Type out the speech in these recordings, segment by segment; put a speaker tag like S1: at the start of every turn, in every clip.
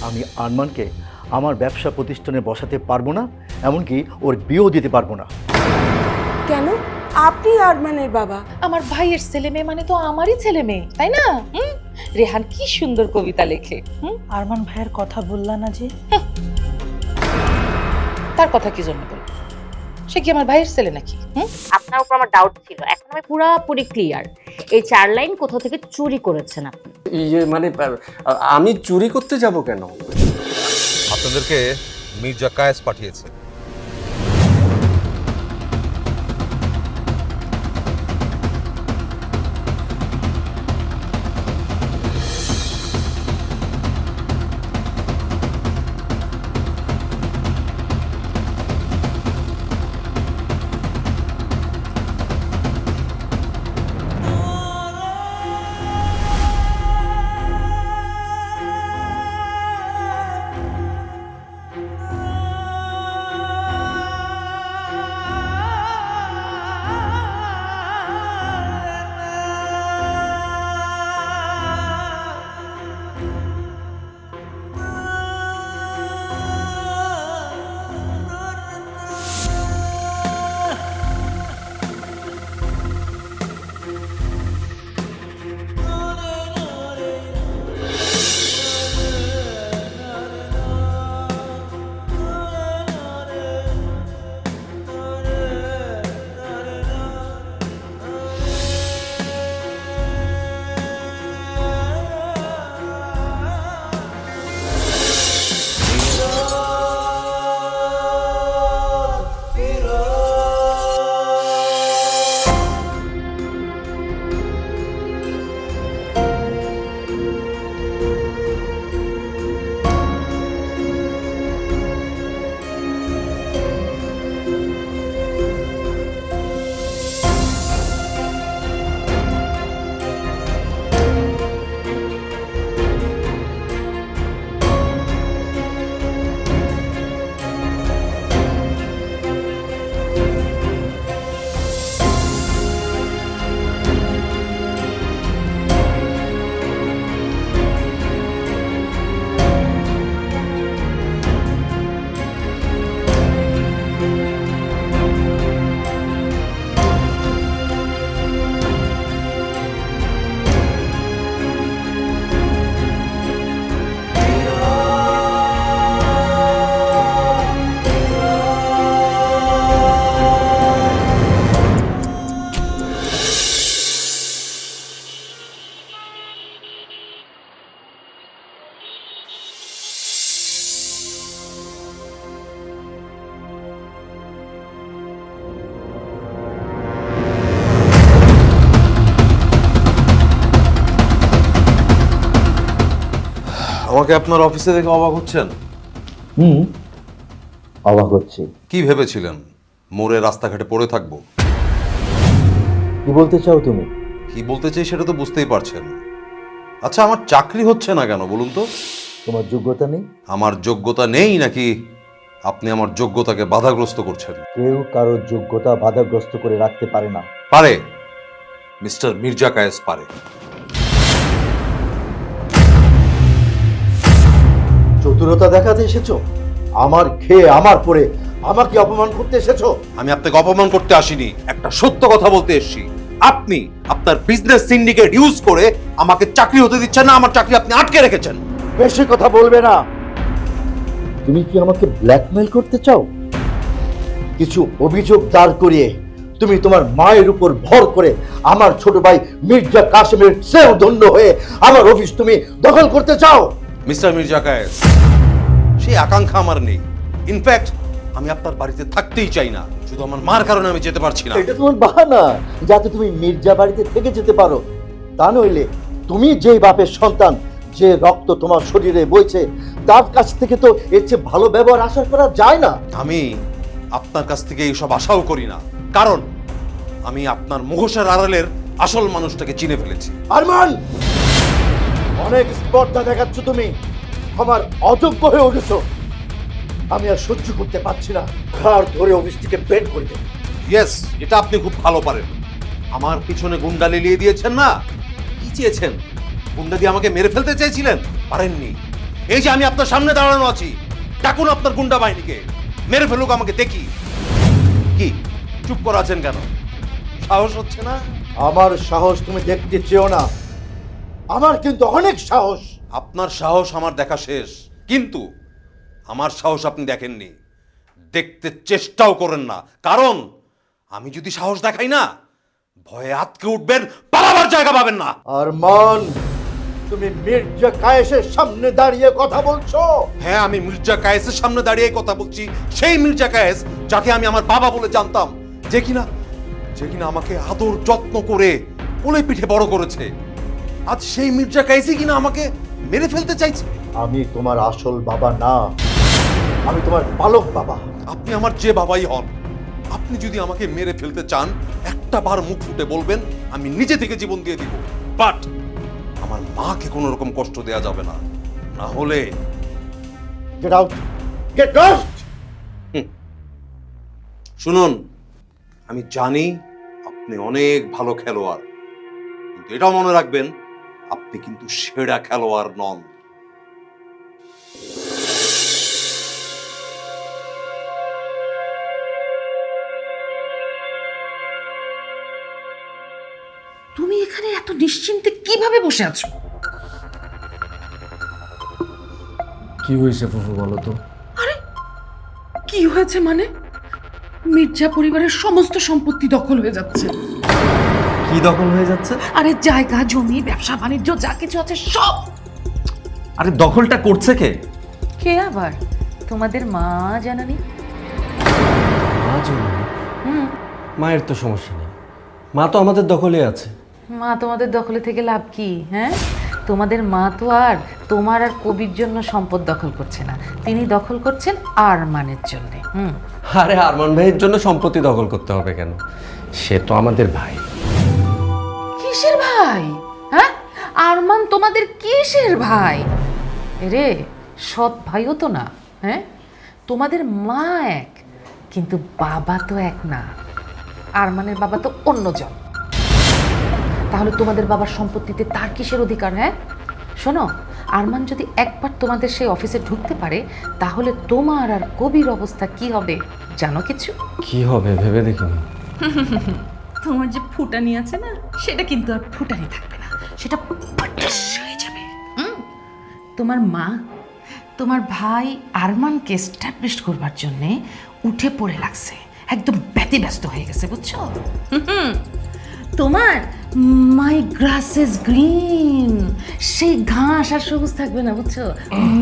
S1: আমি আরমানকে আমার ব্যবসা প্রতিষ্ঠানে বসাতে পারবো না, এমনকি ওর বিয়েও দিতে পারবো না।
S2: কেন? আপনি আরমানের বাবা।
S3: আমার ভাইয়ের ছেলে মেয়ে মানে তো আমারই ছেলে মেয়ে, তাই না? রেহান কি সুন্দর কবিতা লেখে।
S4: আরমান ভাইয়ের কথা বললা না যে?
S3: তার কথা কি জন্য বলবো? সে কি আমার ভাইয়ের ছেলে নাকি?
S5: আপনার উপর আমার ডাউট ছিল, এখন আমি পুরোপুরি ক্লিয়ার। এই 4 লাইন কোথাও থেকে চুরি করেছেন আপনি।
S6: মানে আমি চুরি করতে যাব কেন?
S7: আপনাদেরকে মির্জা কায়েস পাঠিয়েছে। আমাকে আপনার অফিসে দেখে অবাক হচ্ছেন?
S1: অবাক হচ্ছে।
S7: কি ভেবেছিলেন মোড়ে রাস্তাঘাটে পড়ে থাকবো?
S1: কি বলতে চাও তুমি?
S7: কি বলতে চাই সেটা তো বুঝতেই পারছেন। আচ্ছা, আমার চাকরি হচ্ছে না কেন বলুন তো?
S1: তোমার যোগ্যতা নেই?
S7: আমার যোগ্যতা নেই নাকি আপনি আমার যোগ্যতাকে বাধাগ্রস্ত করছেন?
S1: কেউ কারোর যোগ্যতা বাধাগ্রস্ত করে রাখতে পারে না।
S7: পারে, মিস্টার মির্জা কায়েস পারে।
S1: চতুরতা দেখাতে এসেছো? আমার খেয়ে আমার পরে আমাকে অপমান করতে এসেছো?
S7: আমি আপনাকে অপমান করতে আসিনি, একটা সত্য কথা বলতে এসেছি। আপনি আপনার বিজনেস সিন্ডিকেট ইউজ করে আমাকে চাকরি হতে দিচ্ছেন না, আমার চাকরি আপনি আটকে রেখেছেন।
S1: বেশি কথা বলবে না। তুমি কি আমাকে ব্ল্যাকমেল করতে চাও? কিছু অভিযোগ দাঁড় করিয়ে তুমি তোমার মায়ের উপর ভর করে আমার ছোট ভাই মির্জা কাসেমের চেয়েও দণ্ড হয়ে আমার অফিস তুমি দখল করতে চাও?
S7: মিস্টার মির্জা কায়েস, সেই আকাঙ্ক্ষা আমার নেই। ইনফ্যাক্ট আমি আপনার বাড়িতে থাকতেই চাই না, শুধু আমার মার কারণে আমি যেতে পারছি না।
S1: এটা তোমার বাহানা যাতে তুমি মির্জা বাড়িতে থেকে যেতে পারো। তা নইলে তুমি যেই বাপের সন্তান, যে রক্ত তোমার শরীরে বইছে, তার কাছ থেকে তো এর চেয়ে ভালো ব্যবহার আশা করা যায় না।
S7: আমি আপনার কাছ থেকে এইসব আশাও করি না, কারণ আমি আপনার মুখোশের আড়ালের আসল মানুষটাকে চিনে ফেলেছি।
S1: আরমান, অনেক স্পর্ধা দেখাচ্ছ তুমি, আমার অযোগ্য হয়ে উঠেছো। আমি আর সহ্য করতে পারছি না, ঘাড় ধরে অফিস থেকে বের করে দেব।
S7: ইয়েস, এটা আপনি খুব ভালো পারেন। আমার পিছনে গুন্ডা লেলিয়ে দিয়েছেন না? কি চেয়েছেন? গুন্ডা দিয়ে আমাকে মেরে ফেলতে চেয়েছিলেন, পারেননি। এই যে আমি আপনার সামনে দাঁড়ানো আছি, ডাকুন আপনার গুন্ডা বাহিনীকে, মেরে ফেলুক আমাকে, দেখি। কি চুপ করে আছেন কেন? সাহস হচ্ছে না?
S1: আমার সাহস তুমি দেখতে চেও না, আমার কিন্তু অনেক সাহস।
S7: আপনার সাহস আমার দেখা শেষ, কিন্তু আমার সাহস আপনি দেখেননি, দেখতে চেষ্টাও করেন না। কারণ আমি যদি সাহস দেখাই না, ভয়ে আটকে উঠবেন, পালাবার জায়গা পাবেন না।
S1: আরমান, তুমি মির্জা কায়েসের সামনে দাঁড়িয়ে কথা বলছো?
S7: হ্যাঁ, আমি মির্জা কায়েসের সামনে দাঁড়িয়ে কথা বলছি। সেই মির্জা কায়েস যাকে আমি আমার বাবা বলে জানতাম, যে কিনা আমাকে আদর যত্ন করে কোলে পিঠে বড় করেছে। আজ সেই মির্জা কায়েসই কিনা আমাকে মেরে ফেলতে চাইছে।
S1: আমি তোমার আসল বাবা না, আমি তোমার পালক বাবা।
S7: আপনি আমার যে বাবাই হন, আপনি যদি আমাকে মেরে ফেলতে চান, একটা বার মুখ ফুটে বলবেন, আমি নিজে থেকে জীবন দিয়ে দিব। বাট আমার মাকে কোনো রকম কষ্ট দেয়া যাবে না, না হলে
S1: গেট আউট, গেট লস্ট।
S7: শুনুন, আমি জানি আপনি অনেক ভালো খেলোয়াড়, কিন্তু এটাও মনে রাখবেন, আপনি কিন্তু সেরা খেলোয়াড় নন।
S3: তুমি এখানে এত নিশ্চিন্তে কিভাবে বসে আছো?
S6: কি হয়েছে ফুফু, বলো তো?
S3: কি হয়েছে মানে? মির্জা পরিবারের সমস্ত সম্পত্তি দখল হয়ে যাচ্ছে।
S6: কি দখল হয়ে যাচ্ছে?
S3: আরে জায়গা, জমি, ব্যবসা বাণিজ্য যা কিছু আছে সব।
S6: আরে দখলটা করছে কে?
S3: কে আবার? তোমাদের মা জানানি?
S6: মা জানে। মায়ের তো সমস্যা নেই, মা তো আমাদের দখলে আছে।
S3: মা তোমাদের দখলে থেকে লাভ কি? হ্যাঁ, তোমাদের মা তো আর তোমার আর কবির জন্য সম্পদ দখল করছে না, তিনি দখল করছেন আরমানের জন্য।
S6: আরে আরমান ভাইয়ের জন্য সম্পত্তি দখল করতে হবে কেন? সে তো আমাদের ভাই।
S3: কিসের ভাই? হ্যাঁ, আরমান তোমাদের কিসের ভাই? রে, সৎ ভাইও তো না। হ্যাঁ, তোমাদের মা এক, কিন্তু বাবা তো এক না। আরমানের বাবা তো অন্যজন। তাহলে তোমাদের বাবার সম্পত্তিতে তার কিসের অধিকার? হ্যাঁ শোনো, আরমান যদি একবার তোমাদের সেই অফিসে ঢুকতে পারে, তাহলে তোমার আর কবির অবস্থা কি হবে জানো কিছু?
S6: কি হবে ভেবে দেখিনি।
S3: তোমার যে ফুটানি আছে না, সেটা কিন্তু আর ফুটানি থাকবে না, সেটা পটাশ হয়ে যাবে। তোমার মা তোমার ভাই আরমানকে এস্টাবলিশ করবার জন্যে উঠে পড়ে লাগছে, একদম ব্যতিব্যস্ত হয়ে গেছে, বুঝছো? তোমার মাই গ্রাস ইজ গ্রিন, সেই ঘাস আর সবুজ থাকবে না, বুঝছো?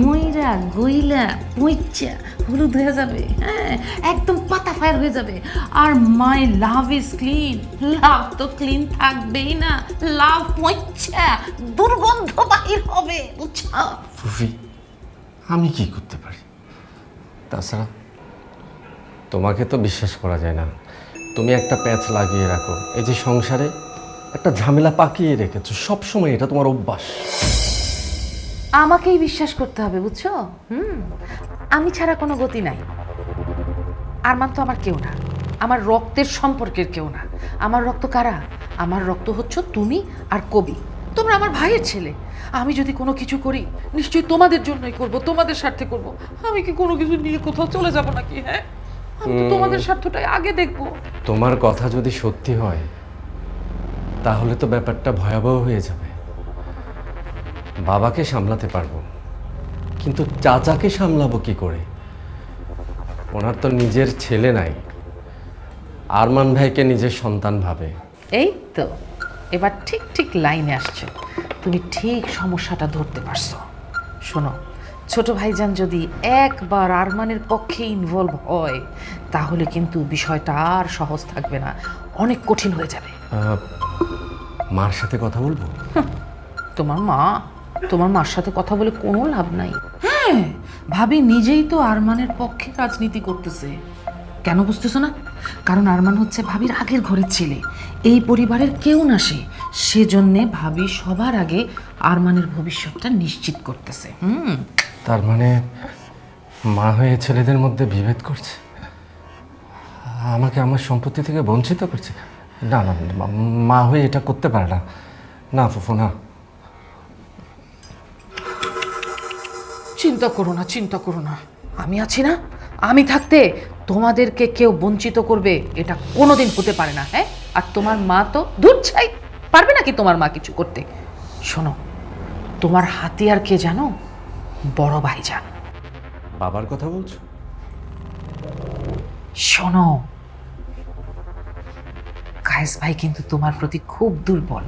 S3: ময়রা গইলা পইচা হলুদ হয়ে যাবে। হ্যাঁ, একদম পাতা ফায়ার হয়ে যাবে। আর মাই লাভ ইজ ক্লিন, লাভ তো ক্লিন থাকবেই না, লাভ পইচা দুর্গন্ধ বাহির হবে, বুঝছো?
S6: ফুফি, আমি কি করতে পারি? তাছাড়া তোমাকে তো বিশ্বাস করা যায় না। তুমি একটা প্যাচ লাগিয়ে রাখো, এই যে সংসারে একটা ঝামেলা পাকিয়ে রেখেছো সবসময়, এটা তোমার অভ্যাস।
S3: আমাকেই বিশ্বাস করতে হবে, বুঝছো? আমি ছাড়া কোনো গতি নাই। আরমান তো আমার কেউ না, আমার রক্তের সম্পর্কের কেউ না। আমার রক্ত কারা? আমার রক্ত হচ্ছে তুমি আর কবি। তোমরা আমার ভাইয়ের ছেলে। আমি যদি কোনো কিছু করি, নিশ্চয়ই তোমাদের জন্যই করব, তোমাদের স্বার্থে করব। আমি কি কোনো কিছু নিয়ে কোথাও চলে যাব নাকি? হ্যাঁ, আমি তো তোমাদের স্বার্থটাই আগে দেখবো।
S6: তোমার কথা যদি সত্যি হয়, তাহলে তো ব্যাপারটা ভয়াবহ হয়ে যাবে। বাবাকে সামলাতে পারবো, কিন্তু চাচাকে সামলাবো কি করে? ওনার তো নিজের ছেলে নাই, আরমান ভাইকে নিজের সন্তান ভাবে।
S3: এই তো এবার ঠিক ঠিক লাইনে আসছো, তুমি ঠিক সমস্যাটা ধরতে পারছো। শোনো, ছোট ভাইজান যদি একবার আরমানের পক্ষে ইনভলভ হয়, তাহলে কিন্তু বিষয়টা আর সহজ থাকবে না, অনেক কঠিন হয়ে যাবে।
S6: মার সাথে কথা বলবো?
S3: তোমার মার সাথে কথা বলে কোনো লাভ নাই। হ্যাঁ, ভাবি নিজেই তো আরমানের পক্ষে রাজনীতি করতেছে। কেন বুঝতেছো না? কারণ আরমান হচ্ছে ভাবির আগের ঘরের ছেলে, এই পরিবারের কেউ না সে। সেজন্যে ভাবি সবার আগে আরমানের ভবিষ্যৎটা নিশ্চিত করতেছে।
S6: তার মানে মা হয়ে ছেলেদের মধ্যে বিভেদ করছে, আমাকে আমার সম্পত্তি থেকে বঞ্চিত করছে। না না, মা হয়ে এটা করতে পারে না। না ফুফু, না।
S3: চিন্তা করো না, চিন্তা করো না, আমি আছি না। আমি থাকতে তোমাদেরকে কেউ বঞ্চিত করবে এটা কোনোদিন হতে পারে না। হ্যাঁ, আর তোমার মা তো দূর ছাই, পারবে নাকি তোমার মা কিছু করতে? শোনো, তোমার হাতিয়ার কে জানো? বড় ভাইজান।
S6: বাবার কথা বলছো?
S3: শোনো, কায়েস ভাই কিন্তু তোমার প্রতি খুব দুর্বল।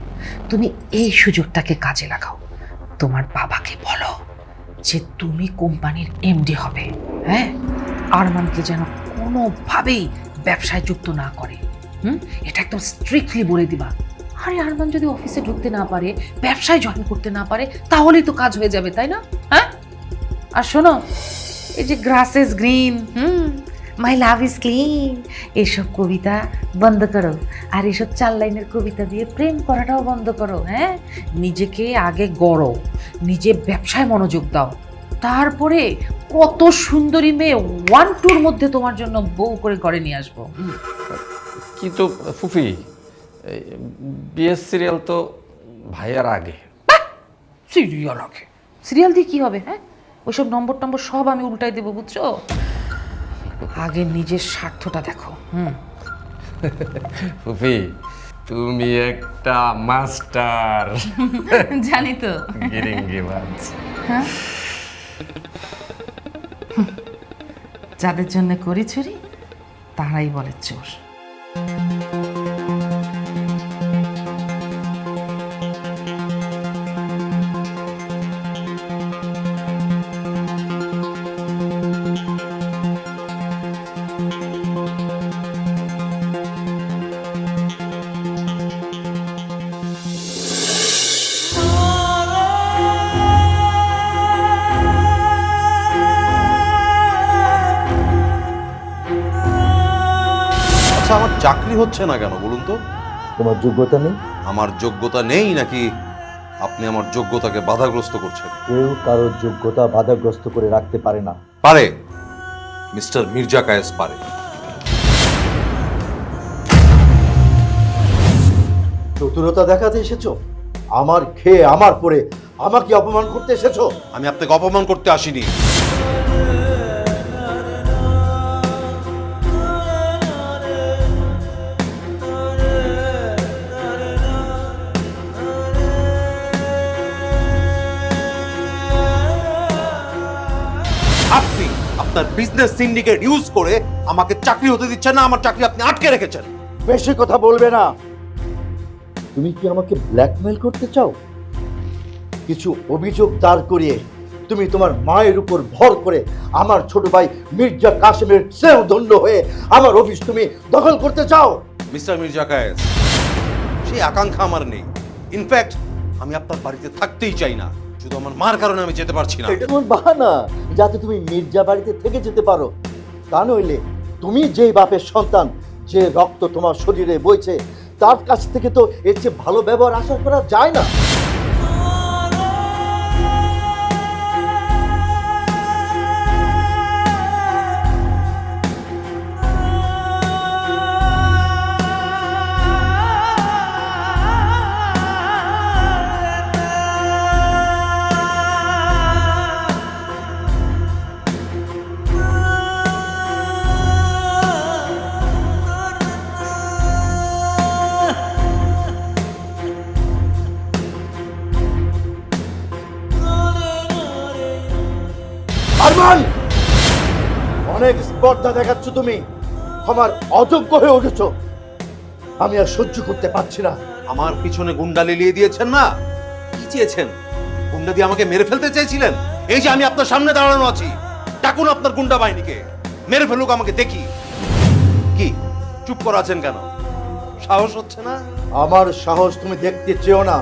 S3: তুমি এই সুযোগটাকে কাজে লাগাও। তোমার বাবাকে বলো যে তুমি কোম্পানির এমডি হবে। হ্যাঁ, আরমানকে যেন কোনোভাবেই ব্যবসায় যুক্ত না করে। এটা একদম স্ট্রিক্টলি বলে দিবা। আরে আরমান যদি অফিসে ঢুকতে না পারে, ব্যবসায় জয়েন করতে না পারে, তাহলেই তো কাজ হয়ে যাবে, তাই না? হ্যাঁ, আর শোনো, এই যে গ্রাস is green, my love is clean, এসব কবিতা বন্ধ করো। আর এসব 4 লাইনের কবিতা দিয়ে প্রেম করাটাও বন্ধ করো। হ্যাঁ, নিজেকে আগে গড়ো, নিজে ব্যবসায় মনোযোগ দাও, তারপরে কত সুন্দরী মেয়ে 1-2 মধ্যে তোমার জন্য বউ করে ঘরে নিয়ে আসবো।
S6: কিন্তু ফুফি, বিএস সিরিয়াল তো ভাইয়ার আগে।
S3: সিরিয়াল আগে? সিরিয়াল দিয়ে কি হবে? হ্যাঁ, ওইসব নম্বর টম্বর সব আমি উল্টাই দেবো, বুঝছো? আগে নিজের স্বার্থটা দেখো।
S6: ফুফি, তুমি একটা মাস্টার।
S3: জানি তো।
S6: গিরিঙ্গিবাজ।
S3: হ্যাঁ, যাদের জন্য করি চুরি তারাই বলে চোর।
S7: আচ্ছা, আমার চাকরি হচ্ছে না কেন বলুন তো?
S1: তোমার যোগ্যতা নেই?
S7: আমার যোগ্যতা নেই নাকি আপনি আমার যোগ্যতাকে বাধাগ্রস্ত করছেন?
S1: কেউ কারোর যোগ্যতা বাধাগ্রস্ত করে রাখতে পারে না।
S7: পারে, মিস্টার মির্জা কায়েস পারে।
S1: চতুরতা দেখাতে এসেছো? আমার খেয়ে আমার পরে আমাকে অপমান করতে এসেছো?
S7: আমি আপনাকে অপমান করতে আসিনি। আপনি আপনার বিজনেস সিন্ডিকেট ইউজ করে আমাকে চাকরি হতে দিচ্ছেন না, আমার চাকরি আপনি আটকে রেখেছেন।
S1: বেশি কথা বলবে না। তুমি কি আমাকে ব্ল্যাকমেল করতে চাও? কিছু অভিযোগ দাঁড় করিয়ে তুমি তোমার মায়ের উপর ভর করে আমার ছোট ভাই মির্জা কাসেমের চেয়েও দণ্ড হয়ে আমার অফিস তুমি দখল করতে চাও?
S7: মিস্টার মির্জা কায়েস, সেই আকাঙ্ক্ষা আমার নেই। ইনফ্যাক্ট আমি আপনার বাড়িতে থাকতেই চাই না, শুধু আমার মার কারণে আমি যেতে পারছি না।
S1: এটা তোমার বাহানা যাতে তুমি মির্জা বাড়িতে থেকে যেতে পারো। তা নইলে তুমি যেই বাপের সন্তান, যে রক্ত তোমার শরীরে বইছে, তার কাছ থেকে তো এর চেয়ে ভালো ব্যবহার আশা করা যায় না। আরমান, অনেক স্পর্ধা দেখাচ্ছ তুমি, আমার অযোগ্য হয়ে উঠেছো। আমি আর সহ্য করতে পারছি না।
S7: আমার পিছনে গুন্ডা লেলিয়ে দিয়েছেন না? কি চেয়েছেন? গুন্ডা দিয়ে আমাকে মেরে ফেলতে চেয়েছিলেন? এই যে আমি আপনার সামনে দাঁড়ানো আছি, ডাকুন আপনার গুন্ডা বাহিনীকে, মেরে ফেলুক আমাকে দেখি। কি চুপ করে আছেন কেন? সাহস হচ্ছে না?
S1: আমার সাহস তুমি দেখতে চেও না,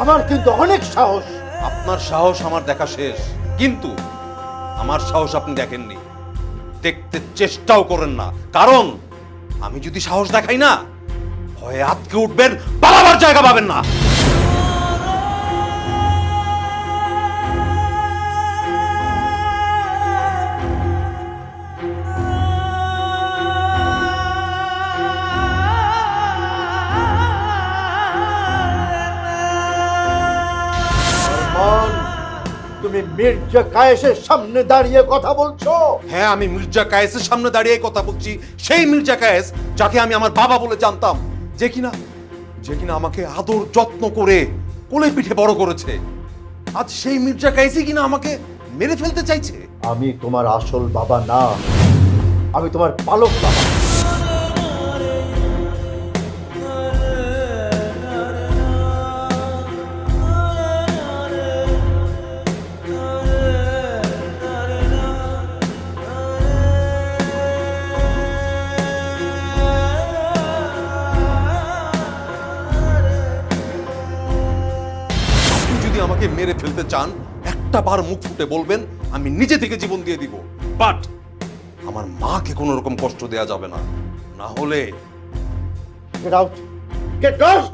S1: আমার কিন্তু অনেক সাহস।
S7: আপনার সাহস আমার দেখা শেষ, কিন্তু আমার সাহস আপনি দেখেননি, দেখতে চেষ্টাও করেন না। কারণ আমি যদি সাহস দেখাই না, ভয়ে আটকে উঠবেন, পালাবার জায়গা পাবেন না।
S1: তুমি মির্জা কায়েসের সামনে দাঁড়িয়ে কথা বলছো?
S7: হ্যাঁ, আমি মির্জা কায়েসের সামনে দাঁড়িয়ে কথা বলছি। সেই মির্জা কায়েস যাকে আমি আমার বাবা বলে জানতাম, যে কিনা আমাকে আদর যত্ন করে কোলে পিঠে বড় করেছে। আজ সেই মির্জা কায়েসই কিনা আমাকে মেরে ফেলতে চাইছে।
S1: আমি তোমার আসল বাবা না, আমি তোমার পালক বাবা।
S7: আপনি যদি আমাকে মেরে ফেলতে চান, একটা বার মুখ ফুটে বলবেন, আমি নিজে থেকে জীবন দিয়ে দিব। বাট আমার মাকে কোনো রকম কষ্ট দেয়া যাবে না, না হলে
S1: Get out! Get out!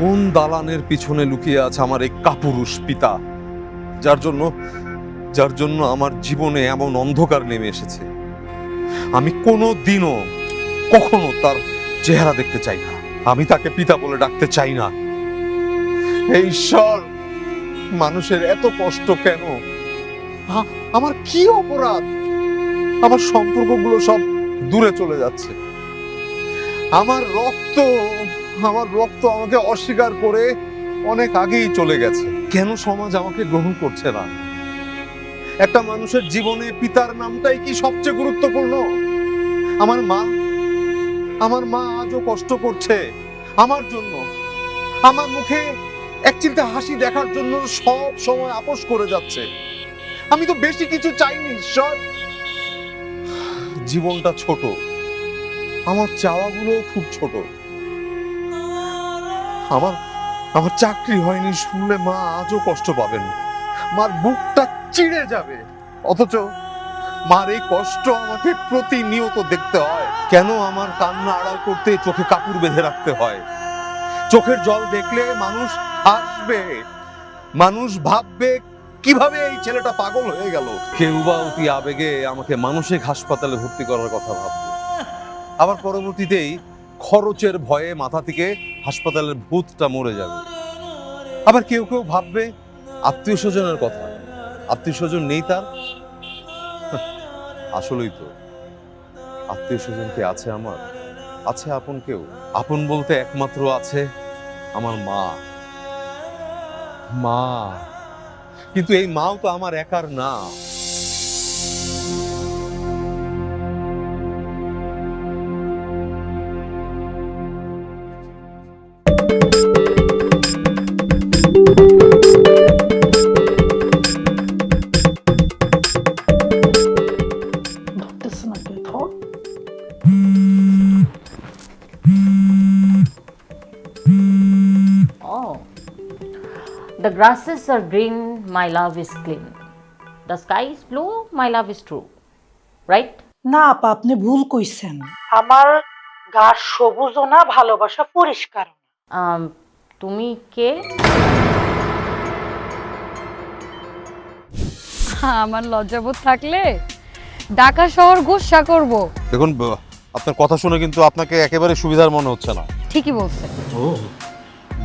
S7: কোন দালানের পিছনে লুকিয়ে আছে আমার এই কাপুরুষ পিতা, যার জন্য আমার জীবনে এমন অন্ধকার নেমে এসেছে। আমি কখনো তার চেহারা দেখতে চাই না, আমি তাকে পিতা বলে ডাকতে চাই না। হে ঈশ্বর, মানুষের এত কষ্ট কেন? আমার কি অপরাধ? আমার সম্পর্কগুলো সব দূরে চলে যাচ্ছে। আমার রক্ত আমাকে অস্বীকার করে অনেক আগেই চলে গেছে। কেন সমাজ আমাকে গ্রহণ করছে না? একটা মানুষের জীবনে পিতার নামটাই কি সবচেয়ে গুরুত্বপূর্ণ? আমার মা আজও কষ্ট করছে আমার জন্য। আমার মুখে একচিলতে হাসি দেখার জন্য সব সময় আপোস করে যাচ্ছে। আমি তো বেশি কিছু চাইনি ঈশ্বর। জীবনটা ছোট, আমার চাওয়াগুলো খুব ছোট। আমার চাকরি হয়নি শুনলে মা আজও কষ্ট পাবেন, মার বুকটা চিড়ে যাবে। অথচ মার এই কষ্ট আমাকে প্রতিনিয়ত দেখতে হয়। কেন আমার কান্না আড়াল করতে চোখে কাপড় বেঁধে রাখতে হয়? চোখের জল দেখলে মানুষ হাসবে, মানুষ ভাববে কিভাবে এই ছেলেটা পাগল হয়ে গেল। কেউ বা অতি আবেগে আমাকে মানসিক হাসপাতালে ভর্তি করার কথা ভাববে, আবার পরবর্তীতেই খরচের ভয়ে মাথা থেকে হাসপাতালের ভূতটা মরে যাবে। আবার কেউ ভাববে আত্মীয় স্বজনের কথা, আত্মীয় স্বজন নেই তার। আসলেই তো আত্মীয় স্বজন কে আছে আমার? আছে আপন কেউ? আপন বলতে একমাত্র আছে আমার মা। কিন্তু এই মাও তো আমার একার না।
S4: ধরতেছে না কে? ধর।
S5: Oh, the grasses are green, my love is clean. The sky is blue, my love is true. Right?
S4: না আপা, আপনি ভুল কইছেন। আমার গাছ সবুজও না, ভালোবাসা পরিষ্কার।
S5: তুমি কে?
S8: আমার লজ্জাবোধ থাকলে ঢাকা শহর গোসা করব।
S7: দেখুন, আপনার কথা শুনে কিন্তু আপনাকে একেবারে সুবিধার মনে হচ্ছে না।
S8: ঠিকই বলছেন।
S1: ও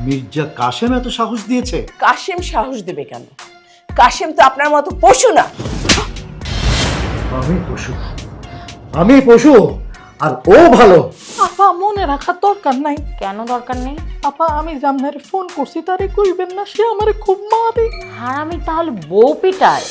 S1: মির্জা কাশেম এত সাহস দিয়েছে?
S2: কাশেম সাহস দেবে কেন? কাশেম তো আপনার মতো পশু না।
S1: আমি পশু, আমি পশু, আর ও ভালো।
S4: আপা মনে রাখার দরকার নাই।
S5: কেন দরকার নেই?
S4: আপা আমি জামনারে ফোন করছি, তারে কইবেন না, সে আমারে খুব মারে।
S5: হারামি তাহলে বউ পিটায়।